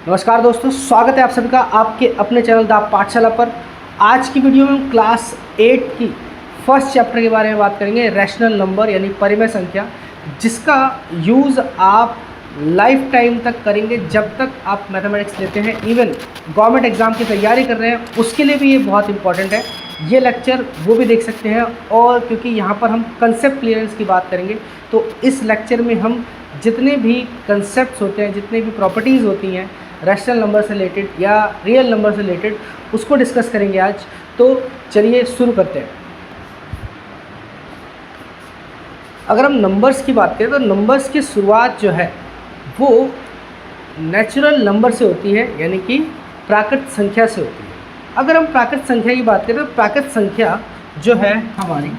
नमस्कार दोस्तों, स्वागत है आप सभी का आपके अपने चैनल द पाठशाला पर। आज की वीडियो में हम क्लास 8 की फर्स्ट चैप्टर के बारे में बात करेंगे, रैशनल नंबर यानी परिमेय संख्या, जिसका यूज़ आप लाइफ टाइम तक करेंगे जब तक आप मैथमेटिक्स लेते हैं। इवन गवर्नमेंट एग्ज़ाम की तैयारी कर रहे हैं उसके लिए भी ये बहुत इंपॉर्टेंट है। ये लेक्चर वो भी देख सकते हैं, और क्योंकि यहाँ पर हम कंसेप्ट क्लियरेंस की बात करेंगे तो इस लेक्चर में हम जितने भी कंसेप्ट्स होते हैं, जितने भी प्रॉपर्टीज़ होती हैं रैशनल नंबर से रिलेटेड या रियल नंबर से रिलेटेड, उसको डिस्कस करेंगे आज। तो चलिए शुरू करते हैं। अगर हम नंबर्स की बात करें तो नंबर्स की शुरुआत जो है वो नेचुरल नंबर से होती है, यानी कि प्राकृत संख्या से होती है। अगर हम प्राकृत संख्या की बात करें तो प्राकृत संख्या जो है हमारी,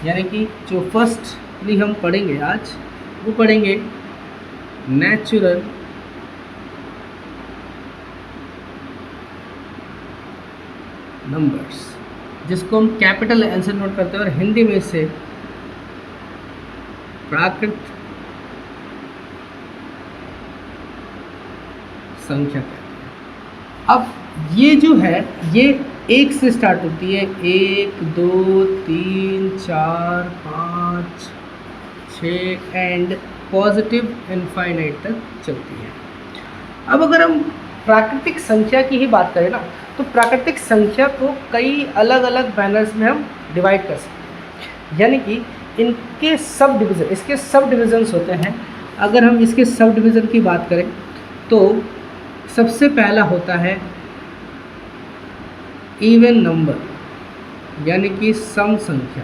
यानी कि जो फर्स्टली हम पढ़ेंगे आज, वो पढ़ेंगे नेचुरल नंबर्स, जिसको हम कैपिटल एन से नोट करते हैं और हिंदी में इसे प्राकृत संख्या कहते हैं। अब ये जो है ये एक से स्टार्ट होती है, 1 2 3 4 5 6 एंड पॉजिटिव इनफाइनाइट तक चलती है। अब अगर हम प्राकृतिक संख्या की ही बात करें ना, तो प्राकृतिक संख्या को कई अलग अलग बैनर्स में हम डिवाइड कर सकते हैं, यानी कि इनके सब डिवीज़न, इसके सब डिवीज़न्स होते हैं। अगर हम इसके सब डिवीज़न की बात करें तो सबसे पहला होता है इवन नंबर, यानी कि सम संख्या।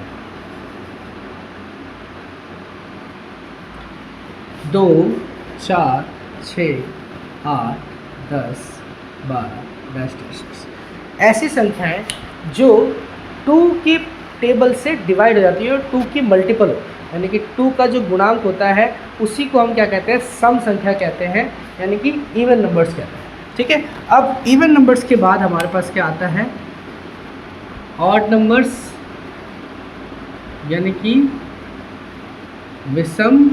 2 4 6 8 10 12 डैश डैश ऐसी संख्याएं जो 2 की टेबल से डिवाइड हो जाती है और 2 की मल्टीपल हो, यानी कि 2 का जो गुणांक होता है उसी को हम क्या कहते हैं, सम संख्या कहते हैं, यानी कि इवन नंबर्स कहते हैं। ठीक है। अब इवन नंबर्स के बाद हमारे पास क्या आता है, ऑड नंबर्स, यानी कि विषम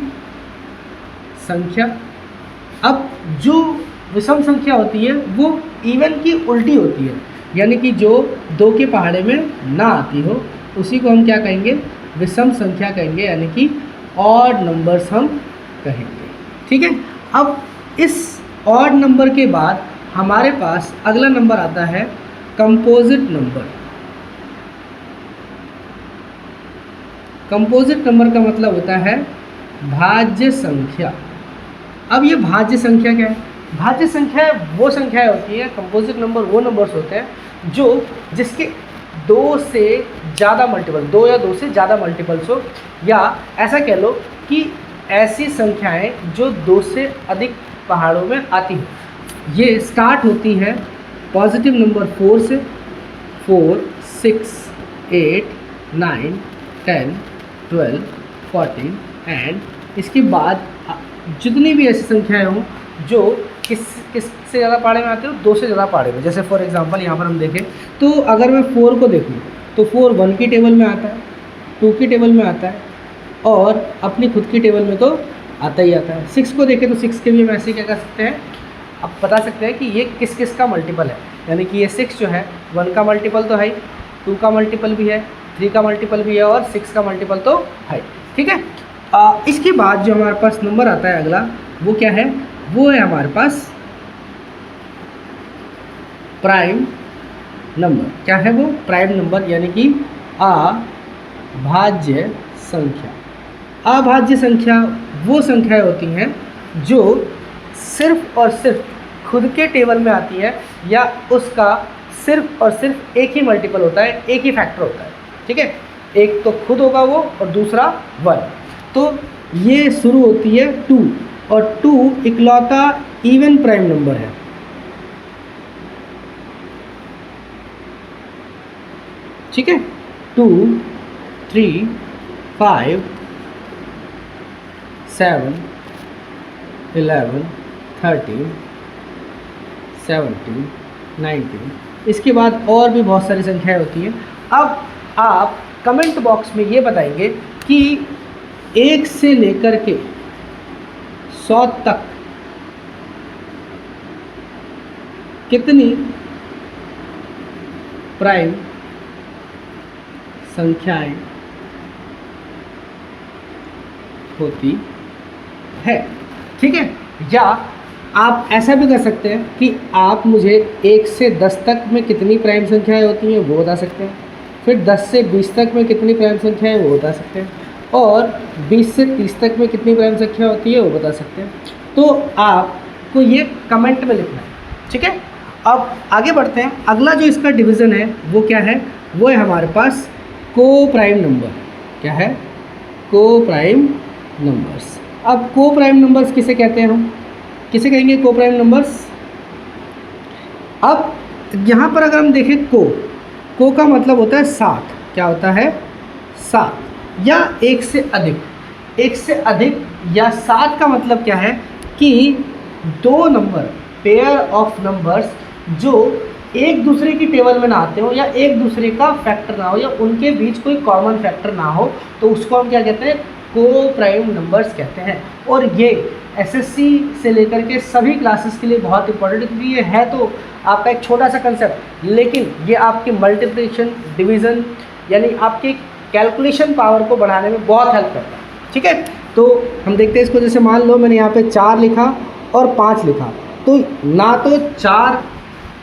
संख्या। अब जो विषम संख्या होती है वो इवन की उल्टी होती है, यानी कि जो 2 के पहाड़े में ना आती हो उसी को हम क्या कहेंगे, विषम संख्या कहेंगे, यानी कि ऑड नंबर्स हम कहेंगे। ठीक है। अब इस ऑड नंबर के बाद हमारे पास अगला नंबर आता है कंपोजिट नंबर। कंपोजिट नंबर का मतलब होता है भाज्य संख्या। अब ये भाज्य संख्या क्या है? भाज्य संख्या वो संख्याएं होती है, कंपोजिट नंबर वो नंबर्स होते हैं जो जिसके 2 से ज़्यादा मल्टीपल, 2 या 2 से ज़्यादा मल्टीपल्स हो, या ऐसा कह लो कि ऐसी संख्याएं जो 2 से अधिक पहाड़ों में आती हैं। ये स्टार्ट होती है पॉजिटिव नंबर 4 से, 4 6 8 9 10 12 14 एंड इसके बाद जितनी भी ऐसी संख्याएं हों जो किस से ज़्यादा पहाड़े में आते हो, 2 से ज़्यादा पहाड़े में। जैसे फॉर एग्जांपल यहाँ पर हम देखें तो अगर मैं 4 को देखूँ तो 4 1 की टेबल में आता है, 2 की टेबल में आता है और अपनी खुद की टेबल में तो आता ही आता है। 6 को देखें तो 6 के भी हम ऐसे क्या कर सकते हैं, अब बता सकते हैं कि ये किस किस का मल्टीपल है, यानी कि ये 6 जो है 1 का मल्टीपल तो है, 2 का मल्टीपल भी है, 3 का मल्टीपल भी है और 6 का मल्टीपल तो है। ठीक है। इसके बाद जो हमारे पास नंबर आता है अगला, वो क्या है, वो है हमारे पास प्राइम नंबर। क्या है वो? प्राइम नंबर, यानी कि अभाज्य संख्या। अभाज्य संख्या वो संख्याएं होती हैं जो सिर्फ और सिर्फ खुद के टेबल में आती है, या उसका सिर्फ और सिर्फ एक ही मल्टीपल होता है, एक ही फैक्टर होता है। ठीक है। एक तो खुद होगा वो और दूसरा 1। तो ये शुरू होती है 2, और 2 इकलौता इवन प्राइम नंबर है। ठीक है। 2 3 5 7 11 13 17 19, इसके बाद और भी बहुत सारी संख्याएं होती हैं। अब आप कमेंट बॉक्स में ये बताएंगे कि 1 से लेकर के 100 तक कितनी प्राइम संख्याएं होती है। ठीक है, या आप ऐसा भी कर सकते हैं कि आप मुझे 1 से 10 तक में कितनी प्राइम संख्याएं होती हैं वो बता सकते हैं, फिर 10 से 20 तक में कितनी प्राइम संख्याएं वो बता सकते हैं, और 20 से 30 तक में कितनी प्राइम संख्या होती है वो बता सकते हैं। तो आपको ये कमेंट में लिखना है। ठीक है, अब आगे बढ़ते हैं। अगला जो इसका डिवीज़न है वो क्या है, वो है हमारे पास को प्राइम नंबर। क्या है, को प्राइम नंबर्स। अब को प्राइम नंबर्स किसे कहते हैं, हम किसे कहेंगे को प्राइम नंबर्स। अब यहाँ पर अगर हम देखें को का मतलब होता है 7। क्या होता है, 7 या 1 से अधिक। 1 से अधिक या 7 का मतलब क्या है कि दो नंबर, पेयर ऑफ नंबर्स जो एक दूसरे की टेबल में ना आते हो या एक दूसरे का फैक्टर ना हो या उनके बीच कोई कॉमन फैक्टर ना हो, तो उसको हम क्या कहते हैं, को प्राइम नंबर्स कहते हैं। और ये एसएससी से लेकर के सभी क्लासेस के लिए बहुत इंपॉर्टेंट है, क्योंकि ये है तो आपका एक छोटा सा कंसेप्ट, लेकिन ये आपके मल्टीप्लिकेशन, डिवीज़न यानी आपके कैलकुलेशन पावर को बढ़ाने में बहुत हेल्प करता है। ठीक है, तो हम देखते हैं इसको। जैसे मान लो मैंने यहाँ पे 4 लिखा और 5 लिखा, तो ना तो 4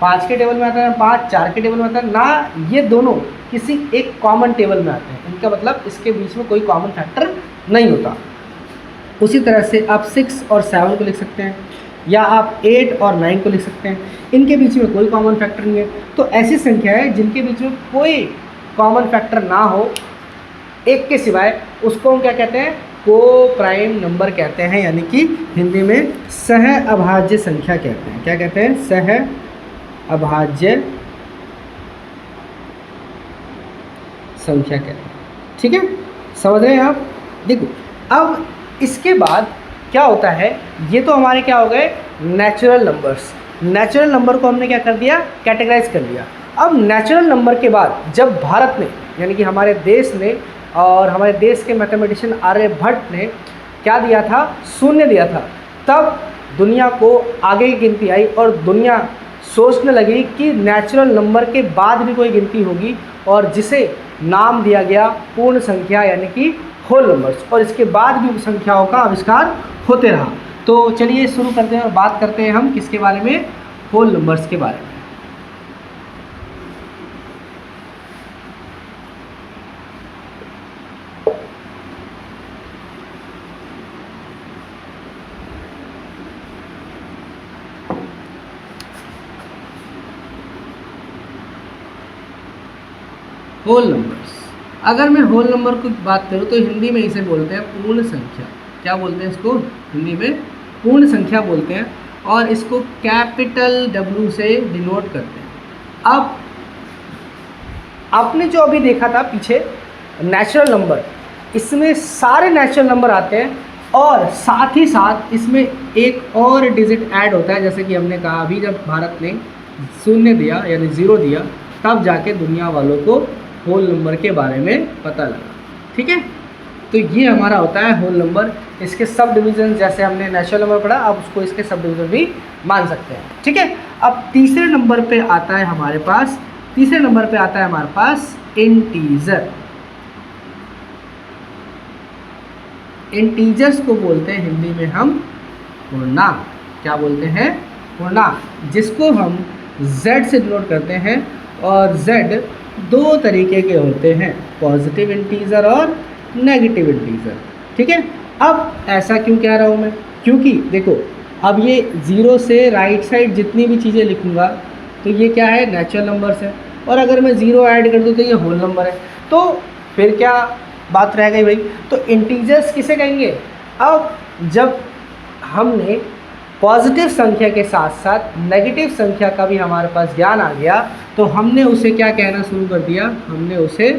5 के टेबल में आता है, ना 5 4 के टेबल में आता है, ना ये दोनों किसी एक कॉमन टेबल में आते हैं। इनका मतलब इसके बीच में कोई कॉमन फैक्टर नहीं होता। उसी तरह से आप 6 और 7 को लिख सकते हैं, या आप 8 और 9 को लिख सकते हैं। इनके बीच में कोई कॉमन फैक्टर नहीं है। तो ऐसी संख्या है जिनके बीच में कोई कॉमन फैक्टर ना हो एक के सिवाय, उसको हम क्या कहते हैं, को प्राइम नंबर कहते हैं, यानी कि हिंदी में सह अभाज्य संख्या कहते हैं। क्या कहते हैं, सह अभाज्य संख्या कहते हैं। ठीक है, समझ रहे हैं आप। देखो अब इसके बाद क्या होता है, ये तो हमारे क्या हो गए, नेचुरल नंबर्स। नेचुरल नंबर को हमने क्या कर दिया, कैटेगराइज कर लिया। अब नेचुरल नंबर के बाद जब भारत ने, यानी कि हमारे देश ने और हमारे देश के मैथमेटिशियन आर्यभट्ट ने क्या दिया था, शून्य दिया था, तब दुनिया को आगे की गिनती आई और दुनिया सोचने लगी कि नेचुरल नंबर के बाद भी कोई गिनती होगी, और जिसे नाम दिया गया पूर्ण संख्या, यानी कि होल नंबर्स। और इसके बाद भी संख्याओं का आविष्कार होते रहा। तो चलिए शुरू करते हैं और बात करते हैं हम किसके बारे में, होल नंबर्स के बारे में। होल नंबर्स, अगर मैं होल नंबर की बात करूँ तो हिंदी में इसे बोलते हैं पूर्ण संख्या। क्या बोलते हैं इसको, हिंदी में पूर्ण संख्या बोलते हैं, और इसको कैपिटल W से डिनोट करते हैं। अब आपने जो अभी देखा था पीछे नेचुरल नंबर, इसमें सारे नेचुरल नंबर आते हैं और साथ ही साथ इसमें एक और डिजिट ऐड होता है। जैसे कि हमने कहा अभी, जब भारत ने शून्य दिया यानी 0 दिया, तब जाके दुनिया वालों को होल नंबर के बारे में पता लगा। ठीक है, तो ये हमारा होता है होल नंबर। इसके सब डिवीजन, जैसे हमने नेचुरल नंबर पढ़ा, अब उसको इसके सब डिवीजन भी मान सकते हैं। ठीक है, अब तीसरे नंबर पे आता है हमारे पास, तीसरे नंबर पे आता है हमारे पास इंटीजर। इंटीजर्स को बोलते हैं हिंदी में हम पूर्णांक। क्या बोलते हैं, पूर्णांक, जिसको हम Z से डिनोट करते हैं। और Z दो तरीके के होते हैं, पॉजिटिव इंटीजर और नेगेटिव इंटीजर। ठीक है, अब ऐसा क्यों कह रहा हूँ मैं, क्योंकि देखो अब ये 0 से राइट साइड जितनी भी चीज़ें लिखूँगा तो ये क्या है, नेचुरल नंबर्स है, और अगर मैं 0 ऐड कर दूँ तो ये होल नंबर है। तो फिर क्या बात रह गई भाई, तो इंटीजर्स किसे कहेंगे। अब जब हमने पॉजिटिव संख्या के साथ साथ नेगेटिव संख्या का भी हमारे पास ज्ञान आ गया, तो हमने उसे क्या कहना शुरू कर दिया, हमने उसे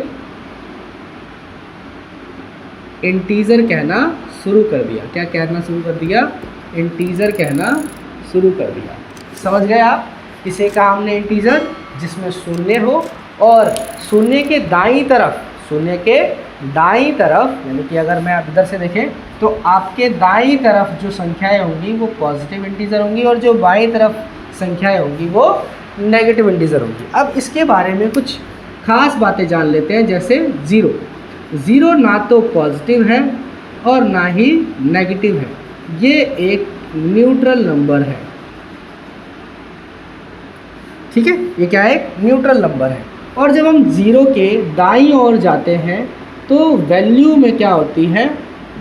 इंटीजर कहना शुरू कर दिया। क्या कहना शुरू कर दिया, इंटीजर कहना शुरू कर दिया। समझ गए आप, इसे कहा हमने इंटीजर, जिसमें शून्य हो और शून्य के दाईं तरफ, शून्य के दाईं तरफ, यानी कि अगर मैं आप इधर से देखें तो आपके दाईं तरफ जो संख्याएं होंगी वो पॉजिटिव इंटीजर होंगी, और जो बाईं तरफ संख्याएं होंगी वो नेगेटिव इंटीजर होंगी। अब इसके बारे में कुछ खास बातें जान लेते हैं, जैसे ज़ीरो। ज़ीरो ना तो पॉजिटिव है और ना ही नेगेटिव है, ये एक न्यूट्रल नंबर है। ठीक है, ये क्या है? एक न्यूट्रल नंबर है। और जब हम ज़ीरो के दाईं ओर जाते हैं तो वैल्यू में क्या होती है?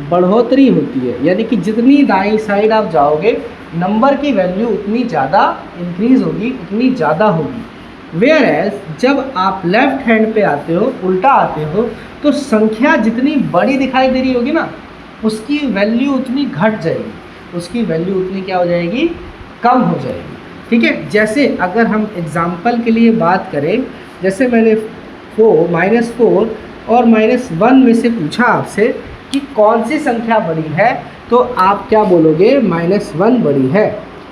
बढ़ोतरी होती है, यानी कि जितनी दाईं साइड आप जाओगे नंबर की वैल्यू उतनी ज़्यादा इंक्रीज होगी, उतनी ज़्यादा होगी। वेयर एज जब आप लेफ्ट हैंड पे आते हो, उल्टा आते हो, तो संख्या जितनी बड़ी दिखाई दे रही होगी ना, उसकी वैल्यू उतनी घट जाएगी, उसकी वैल्यू उतनी क्या हो जाएगी? कम हो जाएगी। ठीक है, जैसे अगर हम एग्जाम्पल के लिए बात करें, जैसे मैंने -4 और -1 में से पूछा आपसे कि कौन सी संख्या बड़ी है, तो आप क्या बोलोगे? -1 बड़ी है।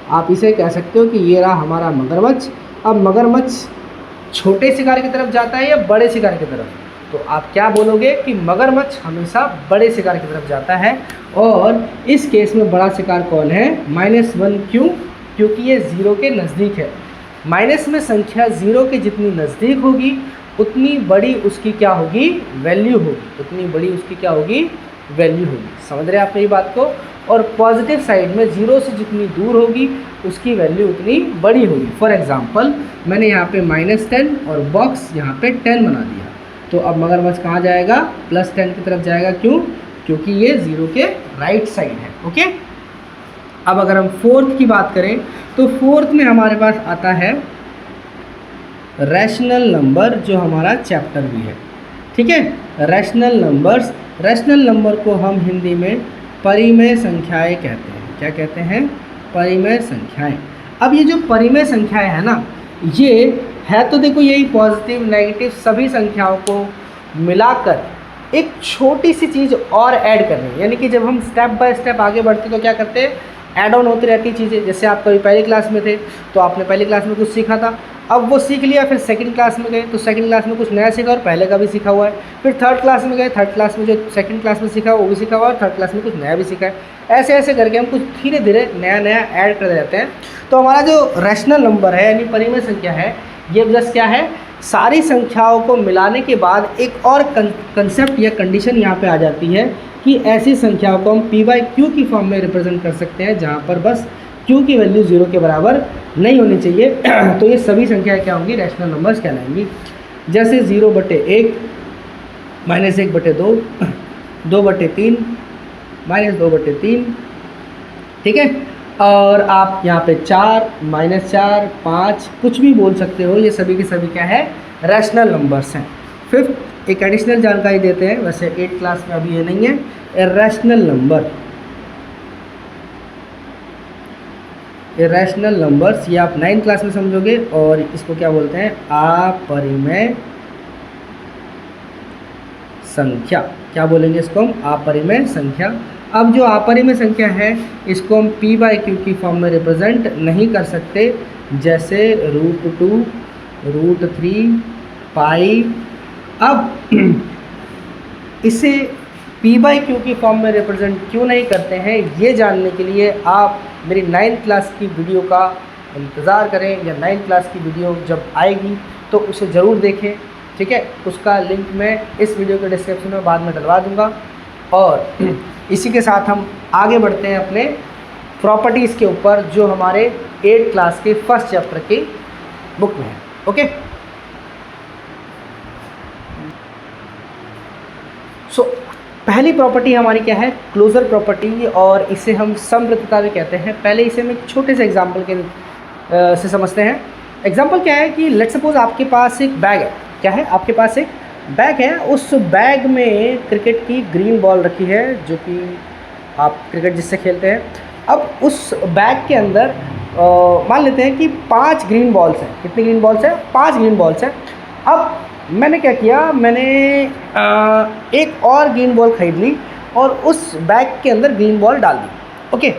आप इसे कह सकते हो कि ये रहा हमारा मगरमच्छ। अब मगरमच्छ छोटे शिकार की तरफ जाता है या बड़े शिकार की तरफ? तो आप क्या बोलोगे कि मगरमच्छ हमेशा बड़े शिकार की तरफ जाता है। और इस केस में बड़ा शिकार कौन है? -1। क्यों? क्योंकि ये ज़ीरो के नज़दीक है। माइनस में संख्या ज़ीरो के जितनी नज़दीक होगी उतनी बड़ी उसकी क्या होगी? वैल्यू होगी। उतनी बड़ी उसकी क्या होगी? वैल्यू होगी। समझ रहे हैं आप मेरी बात को? और पॉजिटिव साइड में ज़ीरो से जितनी दूर होगी उसकी वैल्यू उतनी बड़ी होगी। फॉर एग्जांपल मैंने यहाँ पे -10 और बॉक्स यहाँ पे 10 बना दिया, तो अब मगरमच्छ कहाँ जाएगा? +10 की तरफ जाएगा। क्यों? क्योंकि ये ज़ीरो के राइट साइड है। ओके, अब अगर हम फोर्थ की बात करें तो फोर्थ में हमारे पास आता है रैशनल नंबर, जो हमारा चैप्टर भी है। ठीक है, रैशनल नंबर्स। रैशनल नंबर को हम हिंदी में परिमेय संख्याएं कहते हैं। क्या कहते हैं? परिमेय संख्याएं। अब ये जो परिमेय संख्याएं है ना, ये है तो देखो यही पॉजिटिव नेगेटिव सभी संख्याओं को मिलाकर एक छोटी सी चीज़ और ऐड कर रही है। यानी कि जब हम स्टेप बाय स्टेप आगे बढ़ते तो क्या करते हैं? ऐड ऑन होती रहती चीज़ें। जैसे आप कभी पहली क्लास में थे तो आपने पहली क्लास में कुछ सीखा था, अब वो सीख लिया, फिर सेकंड क्लास में गए तो सेकंड क्लास में कुछ नया सीखा और पहले का भी सीखा हुआ है। फिर थर्ड क्लास में गए, थर्ड क्लास में जो सेकंड क्लास में सीखा वो भी सीखा हुआ है और थर्ड क्लास में कुछ नया भी सीखा है। ऐसे ऐसे करके हम कुछ धीरे धीरे नया नया ऐड करते रहते हैं। तो हमारा जो रैशनल नंबर है यानी परिमेय संख्या है, ये जस्ट क्या है? सारी संख्याओं को मिलाने के बाद एक और कंसेप्ट या कंडीशन यहाँ पे आ जाती है कि ऐसी संख्याओं को हम p/q की फॉर्म में रिप्रेजेंट कर सकते हैं, जहाँ पर बस q की वैल्यू 0 के बराबर नहीं होनी चाहिए। तो ये सभी संख्याएं क्या होंगी? रैशनल नंबर्स कहलाएंगी। जैसे 0/1, -1/2, 2/3, -2/3। ठीक है, और आप यहाँ पे 4, -4, 5 कुछ भी बोल सकते हो। ये सभी के सभी क्या है? रैशनल नंबर्स हैं। फिफ्थ एक एडिशनल जानकारी देते हैं, वैसे 8th क्लास में अभी ये नहीं है। इरैशनल नंबर, इरैशनल नंबर्स ये आप 9th क्लास में समझोगे और इसको क्या बोलते हैं? अपरिमेय संख्या। क्या बोलेंगे इसको हम? अपरिमेय संख्या। अब जो अपरिमेय संख्या है इसको हम p/q की फॉर्म में रिप्रेजेंट नहीं कर सकते, जैसे √2, √3, पाई। अब इसे p/q की फॉर्म में रिप्रेजेंट क्यों नहीं करते हैं, ये जानने के लिए आप मेरी 9th क्लास की वीडियो का इंतज़ार करें, या 9th क्लास की वीडियो जब आएगी तो उसे ज़रूर देखें। ठीक है, उसका लिंक मैं इस वीडियो के डिस्क्रिप्शन में बाद में डलवा दूँगा। और इसी के साथ हम आगे बढ़ते हैं अपने प्रॉपर्टीज़ के ऊपर, जो हमारे 8th क्लास के फर्स्ट चैप्टर की बुक में है। ओके, सो पहली प्रॉपर्टी हमारी क्या है? क्लोजर प्रॉपर्टी, और इसे हम समवर्तीयता भी कहते हैं। पहले इसे हम एक छोटे से एग्जाम्पल के से समझते हैं। एग्जाम्पल क्या है कि लेट्स सपोज आपके पास एक बैग है। क्या है? आपके पास एक बैग है, उस बैग में क्रिकेट की ग्रीन बॉल रखी है, जो कि आप क्रिकेट जिससे खेलते हैं। अब उस बैग के अंदर मान लेते हैं कि 5 ग्रीन बॉल्स हैं। कितनी ग्रीन बॉल्स हैं? 5 ग्रीन बॉल्स हैं। अब मैंने क्या किया? मैंने एक और ग्रीन बॉल खरीद ली और उस बैग के अंदर ग्रीन बॉल डाल दी। ओके,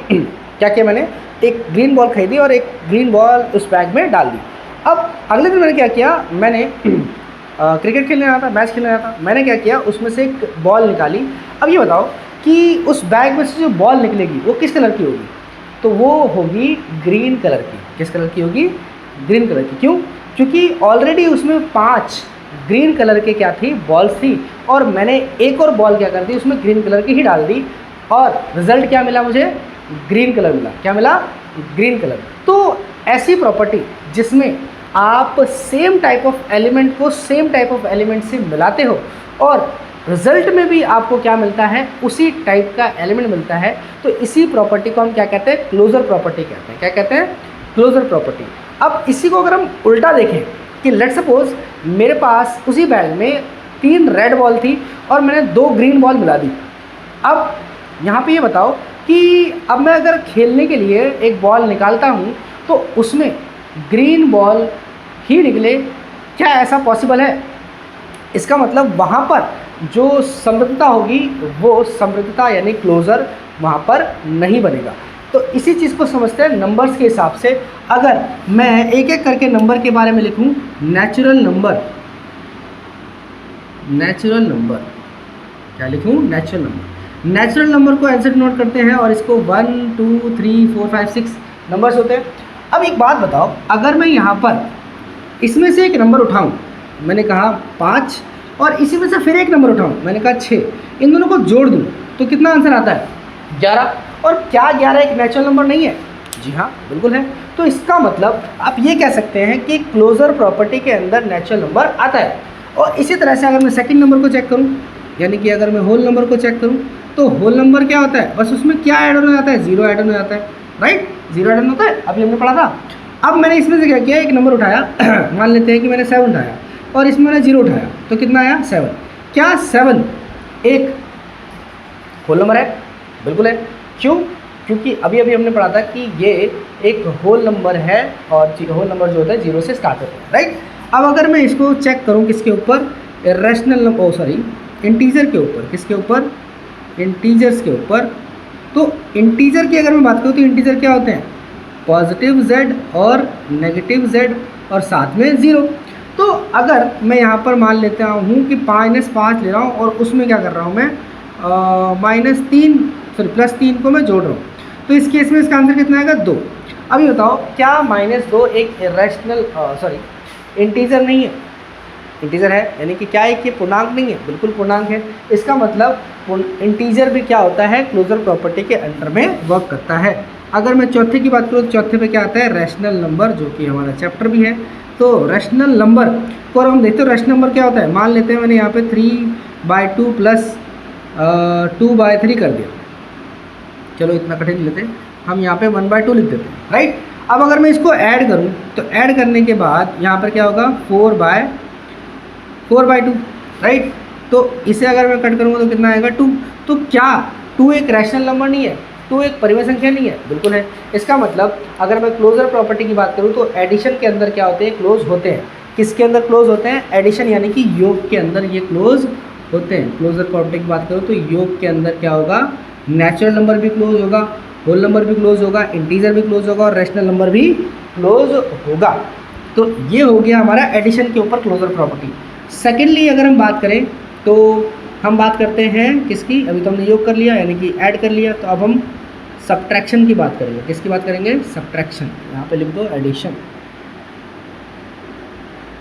क्या किया मैंने? एक ग्रीन बॉल खरीदी और एक ग्रीन बॉल उस बैग में डाल दी। अब अगले दिन मैंने क्या किया? मैंने क्रिकेट खेलने आया था, मैच खेलने आया था। मैंने क्या किया? उसमें से एक बॉल निकाली। अब ये बताओ कि उस बैग में से जो बॉल निकलेगी वो किस कलर की होगी? तो वो होगी ग्रीन कलर की। किस कलर की होगी? ग्रीन कलर की। क्यों? क्योंकि ऑलरेडी उसमें 5 ग्रीन कलर के क्या थी? बॉल्स थी, और मैंने एक और बॉल क्या कर दी, उसमें ग्रीन कलर की ही डाल दी, और रिजल्ट क्या मिला मुझे? ग्रीन कलर मिला। क्या मिला? Green colour. तो ऐसी प्रॉपर्टी जिसमें आप सेम टाइप ऑफ एलिमेंट को सेम टाइप ऑफ एलिमेंट से मिलाते हो और रिजल्ट में भी आपको क्या मिलता है? उसी टाइप का एलिमेंट मिलता है, तो इसी प्रॉपर्टी को हम क्या कहते हैं? क्लोजर प्रॉपर्टी कहते हैं। क्या कहते हैं? Closure property. अब इसी को अगर हम उल्टा देखें कि लेट्स सपोज मेरे पास उसी बैग में 3 रेड बॉल थी और मैंने 2 ग्रीन बॉल मिला दी। अब यहाँ पे ये बताओ कि अब मैं अगर खेलने के लिए एक बॉल निकालता हूँ तो उसमें ग्रीन बॉल ही निकले, क्या ऐसा पॉसिबल है? इसका मतलब वहाँ पर जो समृद्धता होगी वो समृद्धता यानी क्लोजर वहाँ पर नहीं बनेगा। तो इसी चीज़ को समझते हैं नंबर्स के हिसाब से। अगर मैं एक एक करके नंबर के बारे में लिखूँ, नेचुरल नंबर, नेचुरल नंबर क्या लिखूँ? Natural number. नेचुरल नंबर को एंसर नोट करते हैं और इसको 1 2 3 4 5 6 नंबर्स होते हैं। अब एक बात बताओ, अगर मैं यहाँ पर इसमें से एक नंबर उठाऊँ, मैंने कहा 5, और इसी में से फिर एक नंबर उठाऊँ, मैंने कहा 6, इन दोनों को जोड़ दूँ तो कितना आंसर आता है? 11। और क्या 11 एक नेचुरल नंबर नहीं है? जी हाँ, बिल्कुल है। तो इसका मतलब आप ये कह सकते हैं कि क्लोजर प्रॉपर्टी के अंदर नेचुरल नंबर आता है। और इसी तरह से अगर मैं सेकंड नंबर को चेक करूँ, यानी कि अगर मैं होल नंबर को चेक करूँ, तो होल नंबर क्या होता है? बस उसमें क्या ऐड ऑन हो जाता है? 0 ऐड ऑन हो जाता है, राइट? 0 ऐड ऑन होता है, अभी हमने पढ़ा था। अब मैंने इसमें से क्या किया? एक नंबर उठाया मान लेते हैं कि मैंने 7 उठाया, और इसमें मैंने 0 उठाया, तो कितना आया? 7। क्या 7 एक होल नंबर है? बिल्कुल है। क्यों? क्योंकि अभी अभी हमने पढ़ा था कि ये एक होल नंबर है, और होल नंबर जो होता है 0 से स्टार्ट होता है, राइट? अब अगर मैं इसको चेक करूं किसके ऊपर? रैशनल नंबर, इंटीजर के ऊपर। किसके ऊपर? इंटीजर्स के ऊपर। तो इंटीजर की अगर मैं बात करूँ तो इंटीजर क्या होते हैं? पॉजिटिव z और नेगेटिव z और साथ में 0। तो अगर मैं यहाँ पर मान लेता हूँ कि -5 ले रहा हूँ और उसमें क्या कर रहा हूँ मैं? +3 को मैं जोड़ रहा हूँ, तो इस केस में इसका आंसर कितना आएगा? 2। अभी बताओ, क्या -2 एक इरेशनल इंटीजर नहीं है? इंटीजर है, यानी कि क्या है कि पूर्णांक नहीं है? बिल्कुल पूर्णांक है। इसका मतलब इंटीजर भी क्या होता है? क्लोजर प्रॉपर्टी के अंडर में वर्क करता है। अगर मैं चौथे की बात करूँ तो चौथे पे क्या आता है? रैशनल नंबर, जो कि हमारा चैप्टर भी है। तो रैशनल नंबर को हम देखते हो, रैशनल नंबर क्या होता है? मान लेते हैं मैंने यहाँ पे 3/2 प्लस 2/3 कर दिया। चलो इतना कठिन नहीं लेते, हम यहाँ पे 1/2 लिख देते हैं, राइट? अब अगर मैं इसको ऐड करूँ तो ऐड करने के बाद यहाँ पर क्या होगा? 4/2, राइट? तो इसे अगर मैं कट करूँगा तो कितना आएगा? 2। तो क्या 2 एक रैशनल नंबर नहीं है? 2 एक परिमेय संख्या नहीं है? बिल्कुल है। इसका मतलब अगर मैं क्लोजर प्रॉपर्टी की बात करूँ तो एडिशन के अंदर क्या होते हैं? क्लोज होते हैं। किसके अंदर क्लोज होते हैं? एडिशन यानी कि योग के अंदर ये क्लोज होते हैं। क्लोजर प्रॉपर्टी की बात करूँ तो योग के अंदर क्या होगा? नेचुरल नंबर भी क्लोज होगा, होल नंबर भी क्लोज होगा, इंटीजर भी क्लोज होगा और रैशनल नंबर भी क्लोज होगा। तो ये हो गया हमारा एडिशन के ऊपर क्लोजर प्रॉपर्टी। सेकेंडली अगर हम बात करें तो हम बात करते हैं किसकी? अभी तो हमने योग कर लिया यानी कि ऐड कर लिया, तो अब हम सब्ट्रैक्शन की बात करेंगे। किसकी बात करेंगे? सब्ट्रैक्शन। यहाँ पे लिख दो एडिशन,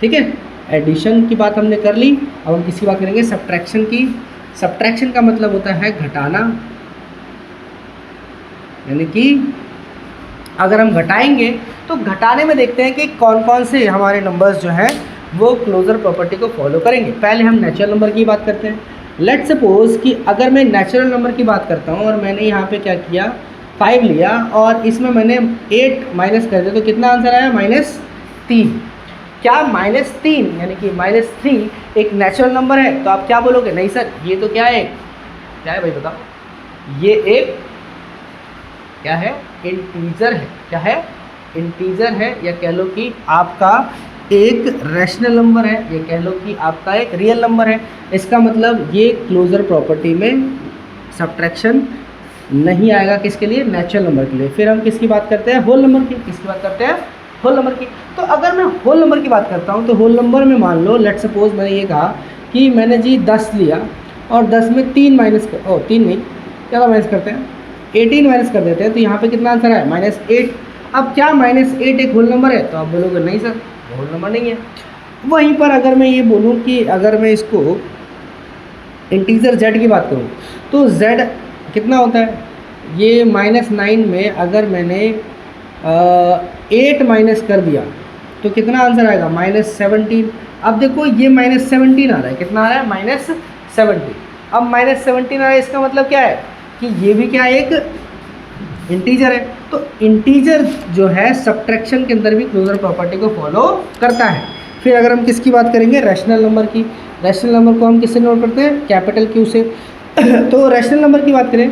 ठीक है? एडिशन की बात हमने कर ली, अब हम किसकी बात करेंगे? सब्ट्रैक्शन की। सब्ट्रैक्शन का मतलब होता है घटाना, यानी कि अगर हम घटाएंगे तो घटाने में देखते हैं कि कौन कौन से हमारे नंबर्स जो हैं वो क्लोजर प्रॉपर्टी को फॉलो करेंगे। पहले हम नेचुरल नंबर की बात करते हैं। लेट्स सपोज कि अगर मैं नेचुरल नंबर की बात करता हूँ और मैंने यहाँ पे क्या किया? 5 लिया और इसमें मैंने 8 माइनस कर दिया, तो कितना आंसर आया? -3। क्या -3 यानी कि -3 एक नेचुरल नंबर है? तो आप क्या बोलोगे? नहीं सर, ये तो क्या है? क्या है भाई बताओ? ये एक क्या है? इंटीजर है। क्या है? इंटीजर है, या कह लो कि आपका एक रैशनल नंबर है, या कह लो कि आपका एक रियल नंबर है। इसका मतलब ये क्लोजर प्रॉपर्टी में सब्ट्रैक्शन नहीं आएगा। किसके लिए? नेचुरल नंबर के लिए। फिर हम किसकी बात करते हैं? होल नंबर की। किसकी बात करते हैं? होल नंबर की। तो अगर मैं होल नंबर की बात करता हूँ तो होल नंबर में मान लो लेट सपोज मैंने ये कहा कि मैंने जी 10 लिया और 10 में 3 माइनस 3 नहीं, क्या माइनस करते हैं? 18 माइनस कर देते हैं तो यहाँ पे कितना आंसर है -8। अब क्या -8 एक होल नंबर है? तो आप बोलोगे नहीं सर होल नंबर नहीं है। वहीं पर अगर मैं ये बोलूँ कि अगर मैं इसको इंटीजर z की बात करूँ तो z कितना होता है? ये -9 में अगर मैंने 8 माइनस कर दिया तो कितना आंसर आएगा? -17। अब देखो ये -17 आ रहा है, कितना आ रहा है? -17। अब -17 आ रहा है, इसका मतलब क्या है कि ये भी क्या है? एक इंटीजर है। तो इंटीजर जो है सब्ट्रैक्शन के अंदर भी क्लोजर प्रॉपर्टी को फॉलो करता है। फिर अगर हम किसकी बात करेंगे? रैशनल नंबर की। रैशनल नंबर को हम किससे नोट करते हैं? कैपिटल क्यू से। तो रैशनल नंबर की बात करें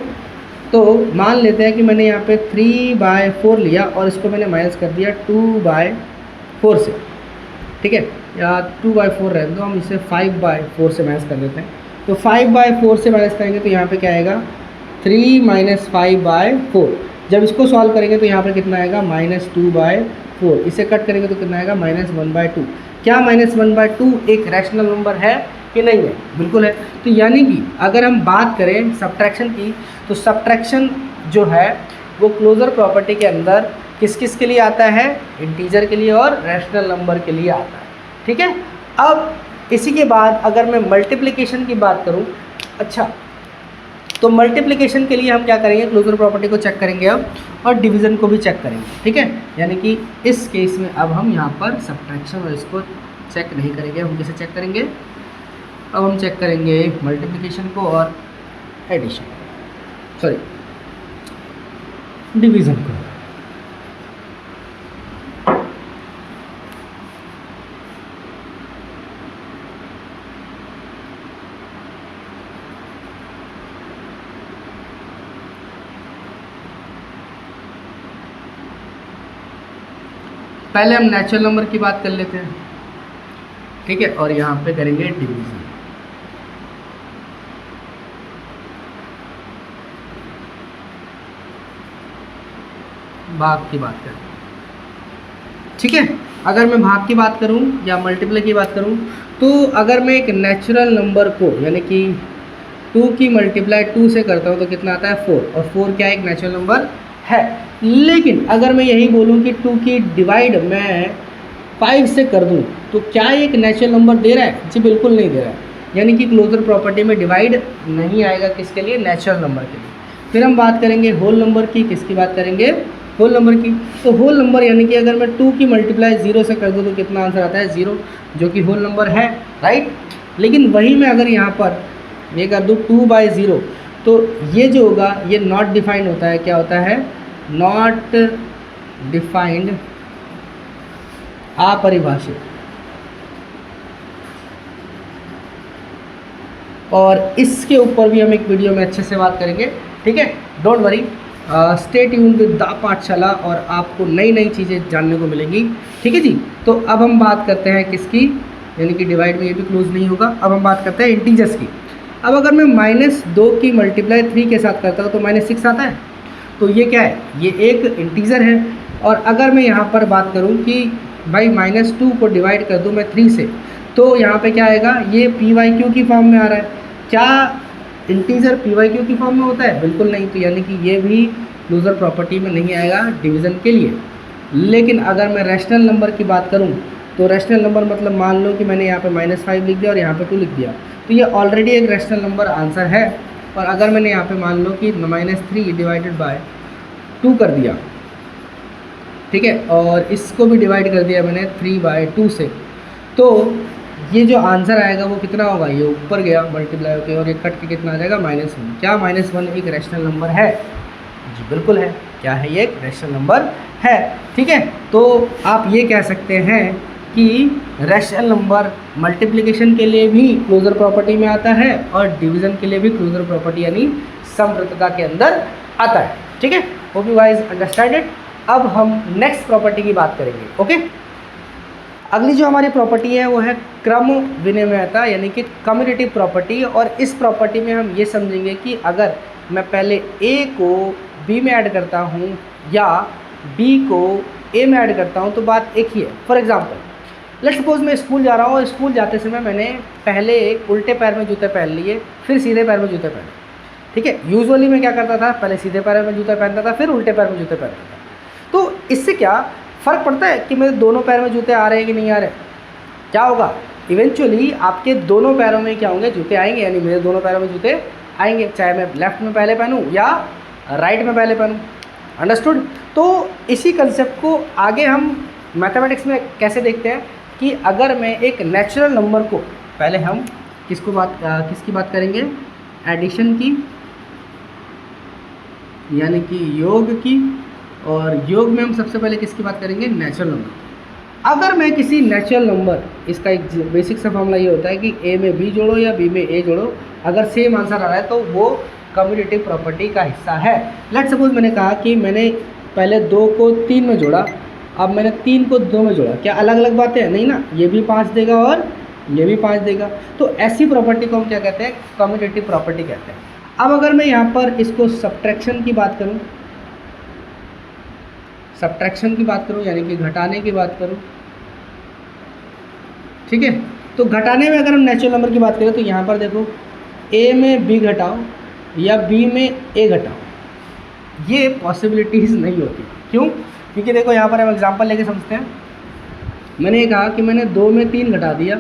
तो मान लेते हैं कि मैंने यहाँ पे 3/4 लिया और इसको मैंने माइनस कर दिया 2/4 से, ठीक है, या 2/4 रहने दो, हम इसे 5/4 से माइनस कर देते हैं। तो 5/4 से माइनस करेंगे तो यहाँ पे क्या आएगा? 3 - 5/4। जब इसको सॉल्व करेंगे तो यहाँ पर कितना आएगा? -2/4। इसे कट करेंगे तो कितना आएगा? -1/2। क्या -1/2 एक रैशनल नंबर है कि नहीं है? बिल्कुल है। तो यानी कि अगर हम बात करें सब्ट्रैक्शन की तो सब्ट्रैक्शन जो है वो क्लोजर प्रॉपर्टी के अंदर किस किस के लिए आता है? इंटीजर के लिए और रैशनल नंबर के लिए आता है, ठीक है। अब इसी के बाद अगर मैं मल्टीप्लिकेशन की बात करूं, अच्छा तो मल्टीप्लिकेशन के लिए हम क्या करेंगे? क्लोजर प्रॉपर्टी को चेक करेंगे अब, और डिवीज़न को भी चेक करेंगे, ठीक है। यानी कि इस केस में अब हम यहाँ पर सब्ट्रैक्शन और इसको चेक नहीं करेंगे, हम किसे चेक करेंगे? अब हम चेक करेंगे मल्टीप्लिकेशन को और एडिशन, सॉरी डिवीज़न को। पहले हम नेचुरल नंबर की बात कर लेते हैं, ठीक है, और यहाँ पे करेंगे डिवीज़न। भाग की बात करें, ठीक है। अगर मैं भाग की बात करूं या मल्टीप्लाई की बात करूं तो अगर मैं एक नेचुरल नंबर को यानी कि 2 की मल्टीप्लाई 2 से करता हूं तो कितना आता है? 4। और 4 क्या एक नेचुरल नंबर है। लेकिन अगर मैं यही बोलूं कि 2 की डिवाइड मैं 5 से कर दूं तो क्या एक नेचुरल नंबर दे रहा है? जी बिल्कुल नहीं दे रहा है। यानी कि क्लोजर प्रॉपर्टी में डिवाइड नहीं आएगा, किसके लिए? नेचुरल नंबर के लिए। फिर हम बात करेंगे होल नंबर की। किसकी बात करेंगे? होल नंबर की। तो होल नंबर यानी कि अगर मैं 2 की मल्टीप्लाई 0 से कर दूँ तो कितना आंसर आता है? 0, जो कि होल नंबर है, राइट। लेकिन वही मैं अगर यहाँ पर ये कर दूँ 2/0 तो ये जो होगा ये नॉट डिफाइंड होता है। क्या होता है? नॉट डिफाइंड, अपरिभाषित। और इसके ऊपर भी हम एक वीडियो में अच्छे से बात करेंगे, ठीक है। Don't worry, stay tune with the पाठशाला और आपको नई नई चीज़ें जानने को मिलेंगी, ठीक है जी। तो अब हम बात करते हैं किसकी? यानी कि डिवाइड में ये भी क्लोज नहीं होगा। अब हम बात करते हैं इंटीजर्स की। अब अगर मैं -2 की मल्टीप्लाई 3 के साथ करता हूँ तो -6 आता है। तो ये क्या है? ये एक इंटीजर है। और अगर मैं यहाँ पर बात करूँ कि भाई -2 को डिवाइड कर दूँ मैं 3 से तो यहाँ पे क्या आएगा? ये PYQ की फॉर्म में आ रहा है। क्या इंटीजर PYQ की फॉर्म में होता है? बिल्कुल नहीं। तो यानी कि ये भी क्लोजर प्रॉपर्टी में नहीं आएगा डिवीज़न के लिए। लेकिन अगर मैं रैशनल नंबर की बात करूँ तो रैशनल नंबर मतलब मान लो कि मैंने यहाँ पे -5 लिख दिया और यहाँ पे 2 लिख दिया तो ये ऑलरेडी एक रैशनल नंबर आंसर है। और अगर मैंने यहाँ पे मान लो कि -3 डिवाइडेड बाय 2 कर दिया, ठीक है, और इसको भी डिवाइड कर दिया मैंने 3/2 से, तो ये जो आंसर आएगा वो कितना होगा? ये ऊपर गया मल्टीप्लाई होकर और ये कट के कितना आ जाएगा? -1। क्या -1 एक रैशनल नंबर है? जी बिल्कुल है। क्या है? ये एक रैशनल नंबर है, ठीक है। तो आप ये कह सकते हैं कि रैशनल नंबर मल्टीप्लिकेशन के लिए भी क्लोजर प्रॉपर्टी में आता है और डिवीज़न के लिए भी क्लोजर प्रॉपर्टी यानी समवृद्धता के अंदर आता है, ठीक है। Hope you guys understand it. अब हम नेक्स्ट प्रॉपर्टी की बात करेंगे, ओके। अगली जो हमारी प्रॉपर्टी है वो है क्रम विनिमयता यानी कि कम्यूटेटिव प्रॉपर्टी। और इस प्रॉपर्टी में हम ये समझेंगे कि अगर मैं पहले A को B में ऐड करता हूँ या B को A में ऐड करता हूँ तो बात एक ही है। फॉर एग्जांपल लेट्स सपोज मैं स्कूल जा रहा हूँ और स्कूल जाते समय मैंने पहले उल्टे पैर में जूते पहन लिए, फिर सीधे पैर में जूते पहने, ठीक है। यूजुअली मैं क्या करता था, पहले सीधे पैर में जूते पहनता था, फिर उल्टे पैर में जूते पहनता था। तो इससे क्या फ़र्क पड़ता है कि मेरे दोनों पैर में जूते आ रहे हैं कि नहीं आ रहे? क्या होगा, इवेंचुअली आपके दोनों पैरों में क्या होंगे, जूते आएंगे, यानी मेरे दोनों पैरों में जूते आएंगे, चाहे मैं लेफ्ट में पहले पहनूँ या राइट में पहले पहनूँ। अंडरस्टूड। तो इसी कंसेप्ट को आगे हम मैथमेटिक्स में कैसे देखते हैं कि अगर मैं एक नेचुरल नंबर को, पहले हम किसकी बात करेंगे, एडिशन की, यानी कि योग की, और योग में हम सबसे पहले किसकी बात करेंगे, नेचुरल नंबर। अगर मैं किसी नेचुरल नंबर, इसका एक बेसिक सा फॉर्मूला ये होता है कि ए में बी जोड़ो या बी में ए जोड़ो, अगर सेम आंसर आ रहा है तो वो कम्यूटेटिव प्रॉपर्टी का हिस्सा है। लेट्स सपोज मैंने कहा कि मैंने पहले 2 को 3 में जोड़ा, अब मैंने 3 को 2 में जोड़ा, क्या अलग अलग बातें हैं? नहीं ना, ये भी 5 देगा और ये भी 5 देगा। तो ऐसी प्रॉपर्टी को हम क्या कहते हैं, कम्यूटेटिव प्रॉपर्टी कहते हैं। अब अगर मैं यहाँ पर इसको सब्ट्रैक्शन की बात करूँ, यानी कि घटाने की बात करूँ, ठीक है। तो घटाने में अगर हम नेचुरल नंबर की बात करें तो यहाँ पर देखो, ए में बी घटाओ या बी में ए घटाओ, ये पॉसिबिलिटीज़ नहीं होती। क्यों? क्योंकि देखो यहाँ पर हम एग्जांपल लेके समझते हैं। मैंने ये कहा कि मैंने 2 में 3 घटा दिया,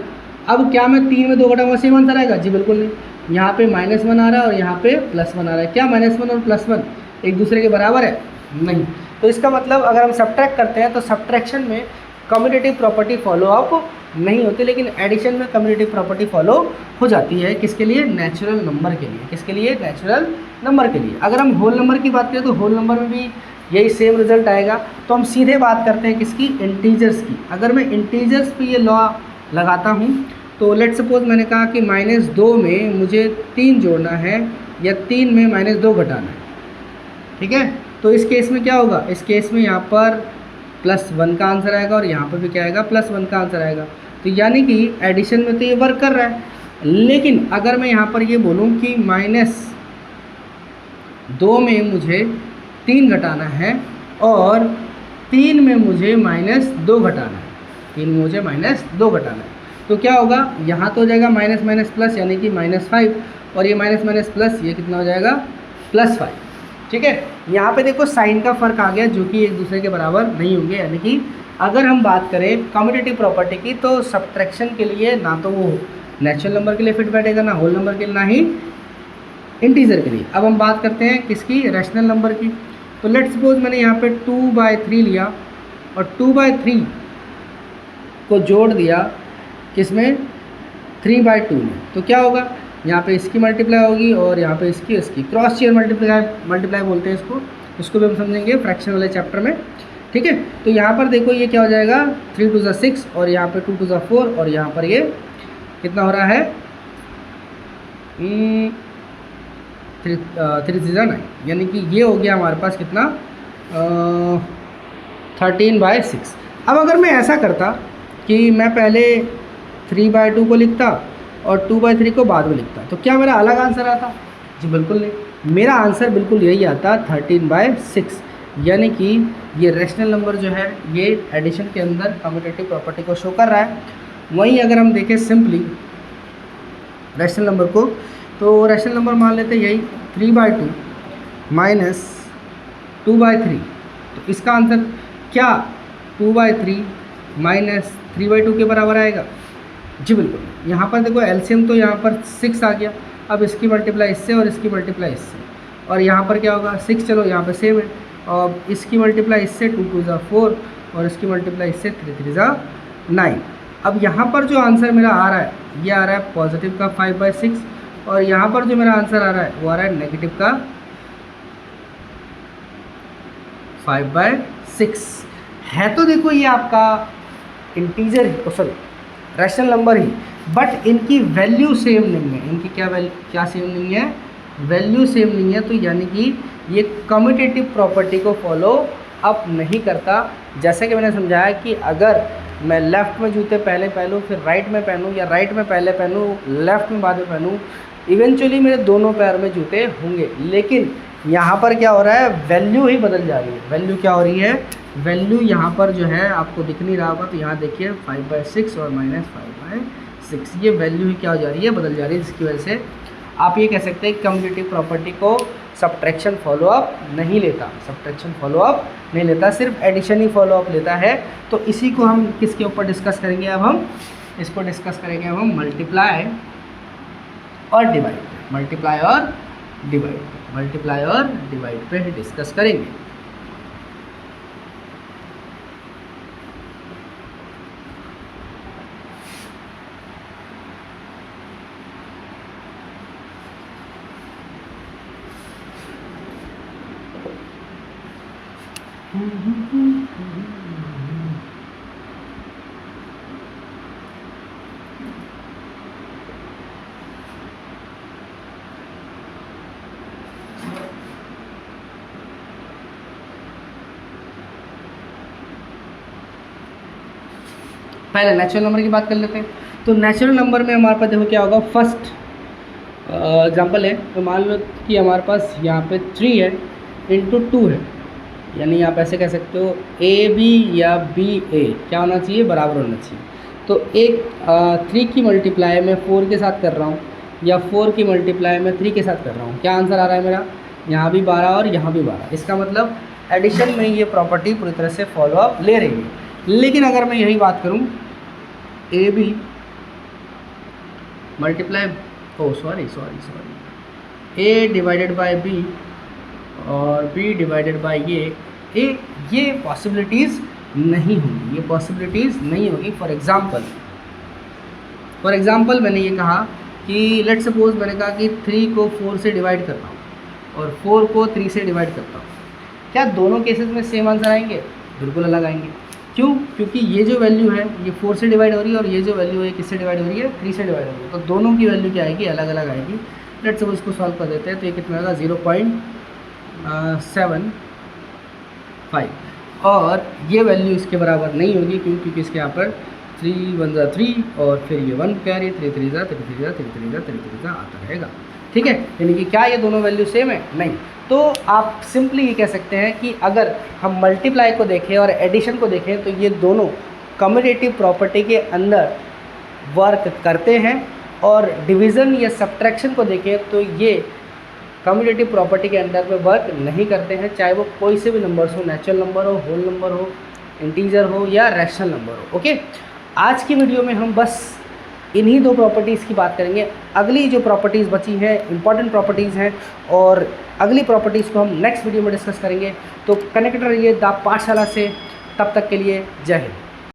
अब क्या मैं 3 में 2 घटाऊंगा सेम आंसर आएगा? जी बिल्कुल नहीं। यहाँ पे -1 आ रहा है और यहाँ पे +1 आ रहा है, क्या -1 और +1 एक दूसरे के बराबर है? नहीं। तो इसका मतलब अगर हम सब्ट्रैक्ट करते हैं तो सब्ट्रैक्शन में कम्यूटेटिव प्रॉपर्टी फॉलो अप नहीं होती, लेकिन एडिशन में कम्यूटेटिव प्रॉपर्टी फॉलो हो जाती है। किसके लिए? नेचुरल नंबर के लिए। किसके लिए? नेचुरल नंबर के लिए। अगर हम होल नंबर की बात करें तो होल नंबर में भी यही सेम रिजल्ट आएगा। तो हम सीधे बात करते हैं किसकी? इंटीजर्स की। अगर मैं इंटीजर्स पे ये लॉ लगाता हूँ तो लेट्स सपोज मैंने कहा कि -2 में मुझे 3 जोड़ना है या 3 में -2 घटाना है, ठीक है। तो इस केस में क्या होगा? इस केस में यहाँ पर +1 का आंसर आएगा और यहाँ पर भी क्या आएगा? +1 का आंसर आएगा। तो यानी कि एडिशन में तो ये वर्क कर रहा है, लेकिन अगर मैं यहाँ पर ये बोलूँ कि -2 में मुझे 3 घटाना है और 3 में मुझे -2 घटाना है, 3 में मुझे -2 घटाना है, तो क्या होगा? यहाँ तो हो जाएगा माइनस माइनस प्लस, यानी कि -5, और ये माइनस माइनस प्लस, ये कितना हो जाएगा? +5, ठीक है। यहाँ पे देखो साइन का फ़र्क आ गया, जो कि एक दूसरे के बराबर नहीं होंगे। यानी कि अगर हम बात करें कम्यूटेटिव प्रॉपर्टी की तो सब्ट्रैक्शन के लिए ना तो वो नेचुरल नंबर के लिए फिट बैठेगा, ना होल नंबर के लिए, ना ही इंटीजर के लिए। अब हम बात करते हैं किसकी? रैशनल नंबर की। तो लेट्स सपोज मैंने यहाँ पे 2/3 लिया और 2/3 को जोड़ दिया किसमें? 3/2 में। तो क्या होगा? यहाँ पे इसकी मल्टीप्लाई होगी और यहाँ पे इसकी क्रॉस चेयर मल्टीप्लाई बोलते हैं इसको भी हम समझेंगे फ्रैक्शन वाले चैप्टर में, ठीक है। तो यहाँ पर देखो ये क्या हो जाएगा? 3 2 6 और यहाँ पे 2 2 4 और यहाँ पर ये कितना हो रहा है? 3 3 9, यानी कि ये हो गया हमारे पास कितना? 13/6। अब अगर मैं ऐसा करता कि मैं पहले 3/2 को लिखता और 2/3 को बाद में लिखता, तो क्या मेरा अलग आंसर आता? जी बिल्कुल नहीं। मेरा आंसर बिल्कुल यही आता 13/6, यानी कि ये रैशनल नंबर जो है ये एडिशन के अंदर कम्यूटेटिव प्रॉपर्टी को शो कर रहा है। वहीं अगर हम देखें सिंपली रैशनल नंबर को, तो रैशनल नंबर मान लेते हैं यही 3/2 माइनस 2/3, तो इसका आंसर क्या 2/3 माइनस 3/2 के बराबर आएगा? जी बिल्कुल। यहाँ पर देखो एलसीएम तो यहाँ पर 6 आ गया, अब इसकी मल्टीप्लाई इससे और इसकी मल्टीप्लाई इससे, और यहाँ पर क्या होगा? 6, चलो यहाँ पर सेम है, और इसकी मल्टीप्लाई इससे 2 2 4 और इसकी मल्टीप्लाई इससे 3 3 9। अब यहाँ पर जो आंसर मेरा आ रहा है ये आ रहा है पॉजिटिव का 5/6, और यहाँ पर जो मेरा आंसर आ रहा है वो आ रहा है नेगेटिव का 5/6 है। तो देखो ये आपका integer he, sorry rational number he, but इनकी वैल्यू सेम नहीं है। इनकी क्या सेम नहीं है? वैल्यू सेम नहीं है। तो यानी कि ये कम्यूटेटिव प्रॉपर्टी को फॉलो अप नहीं करता। जैसे कि मैंने समझाया कि अगर मैं लेफ़्ट में जूते पहले पहनूँ फिर राइट में पहनूँ, या राइट में पहले पहनूँ लेफ़्ट में बाद में पहनूँ, इवेंचुअली मेरे दोनों पैर में जूते होंगे। लेकिन यहाँ पर क्या हो रहा है? वैल्यू ही बदल जा रही है। वैल्यू क्या हो रही है? वैल्यू यहाँ पर जो है आपको दिख नहीं रहा होगा, तो यहाँ देखिए 5/6 और -5/6, ये वैल्यू ही क्या हो जा रही है? बदल जा रही है, जिसकी वजह से आप ये कह सकते हैं कम्यूटेटिव प्रॉपर्टी को सब्ट्रैक्शन फॉलोअप नहीं लेता, सब्ट्रैक्शन फॉलोअप नहीं लेता, सिर्फ एडिशन ही फॉलोअप लेता है। तो इसी को हम किसके ऊपर डिस्कस करेंगे, अब हम इसको डिस्कस करेंगे अब हम मल्टीप्लाई और डिवाइड, मल्टीप्लाई और डिवाइड, मल्टीप्लाई और डिवाइड पे डिस्कस करेंगे। पहले नेचुरल नंबर की बात कर लेते हैं। तो नेचुरल नंबर में हमारे पास देखो क्या होगा, फर्स्ट एग्जांपल है, तो मान लो कि हमारे पास यहाँ पे 3 है इंटू 2 है, यानी आप ऐसे कह सकते हो ए बी या बी ए क्या होना चाहिए, बराबर होना चाहिए। तो एक 3 की मल्टीप्लाई मैं 4 के साथ कर रहा हूँ या 4 की मल्टीप्लाई मैं 3 के साथ कर रहा हूँ, क्या आंसर आ रहा है मेरा, यहाँ भी 12 और यहाँ भी 12। इसका मतलब एडिशन में ये प्रॉपर्टी पूरी तरह से फॉलोअप ले रही है। लेकिन अगर मैं यही बात करूं A B multiply A divided by B और बी डिवाइडेड बाय ये पॉसिबिलिटीज़ नहीं होंगी, ये पॉसिबिलिटीज़ नहीं होगी। फॉर एग्ज़ाम्पल मैंने ये कहा कि लेट सपोज मैंने कहा कि 3 को 4 से डिवाइड करता हूँ और 4 को 3 से डिवाइड करता हूँ, क्या दोनों केसेस में सेम आंसर आएंगे, बिल्कुल अलग आएंगे। क्यों, क्योंकि ये जो वैल्यू है ये 4 से डिवाइड हो रही है और ये जो वैल्यू है किससे डिवाइड हो रही है, 3 से डिवाइड हो रही है, तो दोनों की वैल्यू क्या आएगी, अलग अलग आएगी। लेट सपोज इसको सॉल्व कर देते हैं, तो ये कितना आएगा 0.75 और ये वैल्यू इसके बराबर नहीं होगी, क्योंकि इसके यहाँ पर 3 1 3 और फिर ये 1 कैरी 3 3 आता रहेगा। ठीक है, यानी कि क्या ये दोनों वैल्यू सेम है, नहीं। तो आप सिंपली ये कह सकते हैं कि अगर हम मल्टीप्लाई को देखें और एडिशन को देखें तो ये दोनों कम्यूटेटिव प्रॉपर्टी के अंदर वर्क करते हैं, और डिवीज़न या सब्ट्रैक्शन को देखें तो ये कम्यूटेटिव प्रॉपर्टी के अंदर में वर्क नहीं करते हैं, चाहे वो कोई से भी नंबर्स हो, नेचुरल नंबर हो, होल नंबर हो, इंटीजर हो या रैशनल नंबर हो। ओके, आज की वीडियो में हम बस इन्हीं 2 प्रॉपर्टीज़ की बात करेंगे। अगली जो प्रॉपर्टीज़ बची हैं इंपॉर्टेंट प्रॉपर्टीज़ हैं, और अगली प्रॉपर्टीज़ को हम नेक्स्ट वीडियो में डिस्कस करेंगे। तो कनेक्ट रहिए द पाठशाला से, तब तक के लिए जय हिंद।